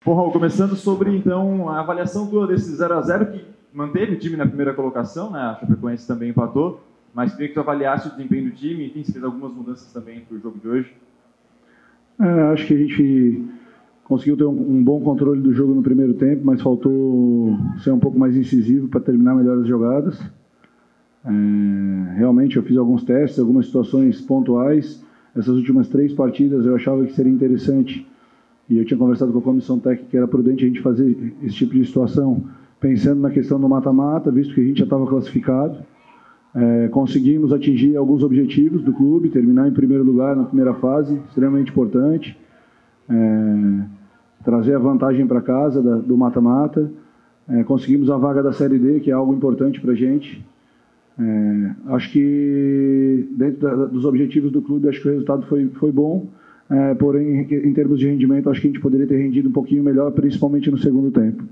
Bom, Raul, começando sobre, então, a avaliação tua desse 0-0 que manteve o time na primeira colocação, né? A Chapecoense também empatou, mas queria que tu avaliasse o desempenho do time, enfim, se fez algumas mudanças também para o jogo de hoje. Acho que a gente conseguiu ter um bom controle do jogo no primeiro tempo, mas faltou ser um pouco mais incisivo para terminar melhor as jogadas. Realmente eu fiz alguns testes, algumas situações pontuais. Essas últimas 3 partidas eu achava que seria interessante, e eu tinha conversado com a comissão técnica que era prudente a gente fazer esse tipo de situação, pensando na questão do mata-mata, visto que a gente já estava classificado. Conseguimos atingir alguns objetivos do clube, terminar em primeiro lugar na primeira fase, extremamente importante. Trazer a vantagem para casa do mata-mata. Conseguimos a vaga da Série D, que é algo importante para a gente. Acho que dentro dos objetivos do clube, acho que o resultado foi bom. Porém, em termos de rendimento, acho que a gente poderia ter rendido um pouquinho melhor, principalmente no segundo tempo.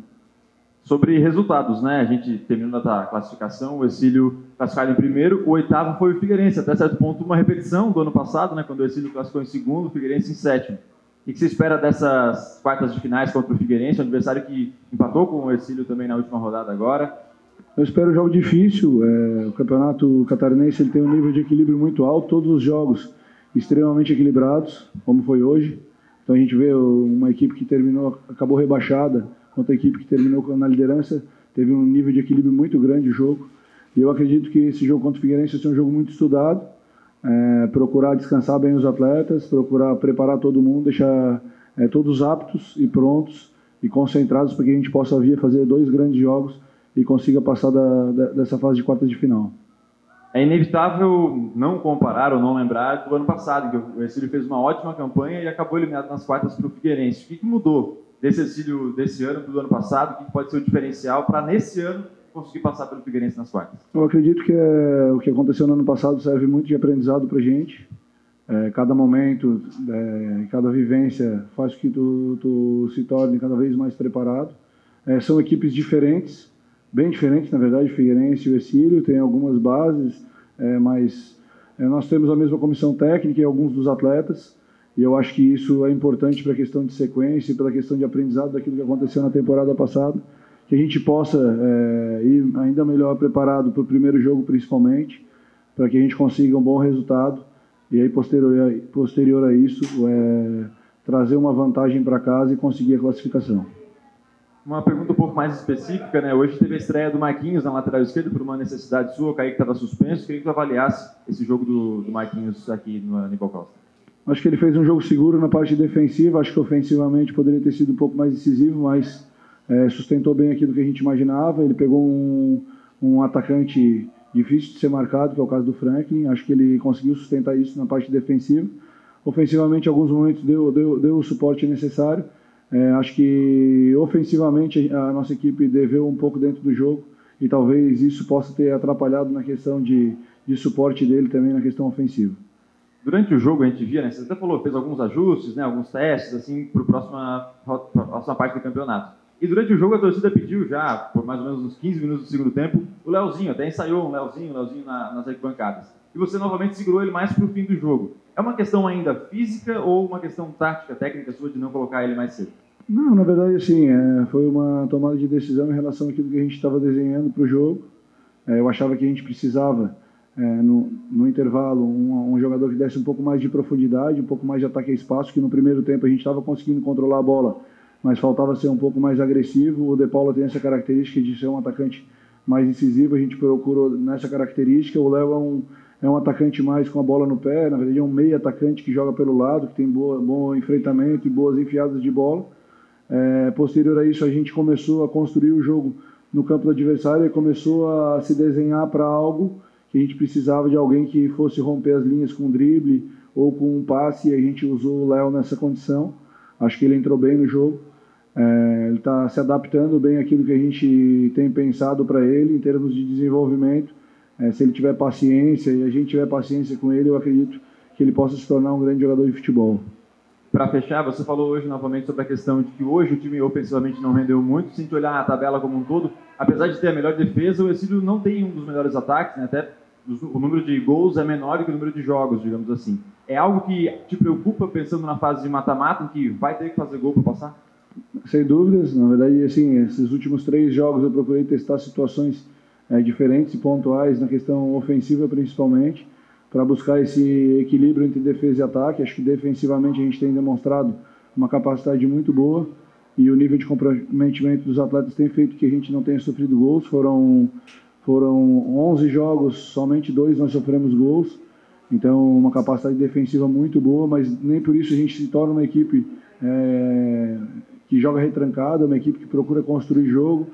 Sobre resultados, né? A gente terminando a classificação, o Hercílio classificado em primeiro, o 8º foi o Figueirense, até certo ponto uma repetição do ano passado, né? Quando o Hercílio classificou em segundo, o Figueirense em 7º. O que você espera dessas quartas de finais contra o Figueirense, um adversário que empatou com o Hercílio também na última rodada agora? Eu espero um jogo difícil. O campeonato catarinense ele tem um nível de equilíbrio muito alto, todos os jogos extremamente equilibrados, como foi hoje. Então a gente vê uma equipe que acabou rebaixada, contra a equipe que terminou na liderança, teve um nível de equilíbrio muito grande o jogo. E eu acredito que esse jogo contra o Figueirense vai ser um jogo muito estudado, procurar descansar bem os atletas, procurar preparar todo mundo, deixar todos aptos e prontos e concentrados para que a gente possa vir a fazer 2 grandes jogos e consiga passar dessa fase de quartas de final. É inevitável não comparar ou não lembrar do ano passado, que o Hercílio fez uma ótima campanha e acabou eliminado nas quartas para o Figueirense. O que mudou desse Hercílio desse ano para o do ano passado? O que pode ser o diferencial para, nesse ano, conseguir passar pelo Figueirense nas quartas? Eu acredito que o que aconteceu no ano passado serve muito de aprendizado para a gente. Cada momento, cada vivência faz com que tu se torne cada vez mais preparado. São equipes diferentes, bem diferentes, na verdade, o Figueirense e o Hercílio, tem algumas bases, mas nós temos a mesma comissão técnica e alguns dos atletas, e eu acho que isso é importante para a questão de sequência e pela questão de aprendizado daquilo que aconteceu na temporada passada, que a gente possa ir ainda melhor preparado para o primeiro jogo, principalmente, para que a gente consiga um bom resultado, e aí, posterior a isso, trazer uma vantagem para casa e conseguir a classificação. Uma pergunta um pouco mais específica, né? Hoje teve a estreia do Marquinhos na lateral esquerda por uma necessidade sua, o Kaique estava suspenso. Queria que tu avaliasse esse jogo do Marquinhos aqui no Aníbal Costa. Acho que ele fez um jogo seguro na parte defensiva, acho que ofensivamente poderia ter sido um pouco mais decisivo, mas sustentou bem aquilo que a gente imaginava. Ele pegou um atacante difícil de ser marcado, que é o caso do Franklin. Acho que ele conseguiu sustentar isso na parte defensiva. Ofensivamente, em alguns momentos deu o suporte necessário. Acho que ofensivamente a nossa equipe deveu um pouco dentro do jogo e talvez isso possa ter atrapalhado na questão de suporte dele também na questão ofensiva. Durante o jogo a gente via, né, você até falou, fez alguns ajustes, né, alguns testes assim, para a próxima parte do campeonato. E durante o jogo a torcida pediu já, por mais ou menos uns 15 minutos do segundo tempo, o Leozinho, até ensaiou um Leozinho nas arquibancadas. E você novamente segurou ele mais para o fim do jogo. É uma questão ainda física ou uma questão tática, técnica sua de não colocar ele mais cedo? Não, na verdade, assim, foi uma tomada de decisão em relação àquilo que a gente estava desenhando para o jogo. Eu achava que a gente precisava, no intervalo, um jogador que desse um pouco mais de profundidade, um pouco mais de ataque a espaço, que no primeiro tempo a gente estava conseguindo controlar a bola, mas faltava ser um pouco mais agressivo. O De Paula tem essa característica de ser um atacante mais incisivo, a gente procurou nessa característica. O Léo é um atacante mais com a bola no pé, na verdade é um meio atacante que joga pelo lado, que tem bom enfrentamento e boas enfiadas de bola. Posterior a isso, a gente começou a construir o jogo no campo do adversário e começou a se desenhar para algo que a gente precisava de alguém que fosse romper as linhas com drible ou com um passe, e a gente usou o Léo nessa condição. Acho que ele entrou bem no jogo. Ele está se adaptando bem àquilo que a gente tem pensado para ele em termos de desenvolvimento. Se ele tiver paciência e a gente tiver paciência com ele, eu acredito que ele possa se tornar um grande jogador de futebol. Para fechar, você falou hoje novamente sobre a questão de que hoje o time ofensivamente não rendeu muito. Se a gente olhar a tabela como um todo, apesar de ter a melhor defesa, o Hercílio não tem um dos melhores ataques, né? Até o número de gols é menor do que o número de jogos, digamos assim. É algo que te preocupa pensando na fase de mata-mata, em que vai ter que fazer gol para passar? Sem dúvidas, na verdade, assim, esses últimos 3 jogos eu procurei testar situações diferentes e pontuais na questão ofensiva principalmente, para buscar esse equilíbrio entre defesa e ataque. Acho que defensivamente a gente tem demonstrado uma capacidade muito boa e o nível de comprometimento dos atletas tem feito que a gente não tenha sofrido gols. Foram 11 jogos, somente 2 nós sofremos gols, então uma capacidade defensiva muito boa, mas nem por isso a gente se torna uma equipe que joga retrancada, uma equipe que procura construir jogo.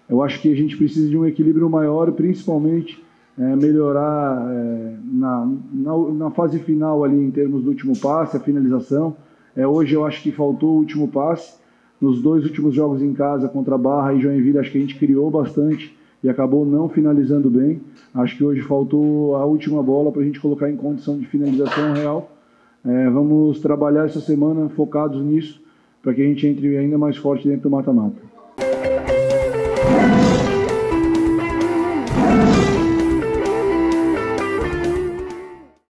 Eu acho que a gente precisa de um equilíbrio maior, principalmente melhorar na fase final ali em termos do último passe, a finalização. Hoje eu acho que faltou o último passe. Nos 2 últimos jogos em casa contra Barra e Joinville, acho que a gente criou bastante e acabou não finalizando bem. Acho que hoje faltou a última bola para a gente colocar em condição de finalização real. Vamos trabalhar essa semana focados nisso, para que a gente entre ainda mais forte dentro do mata-mata.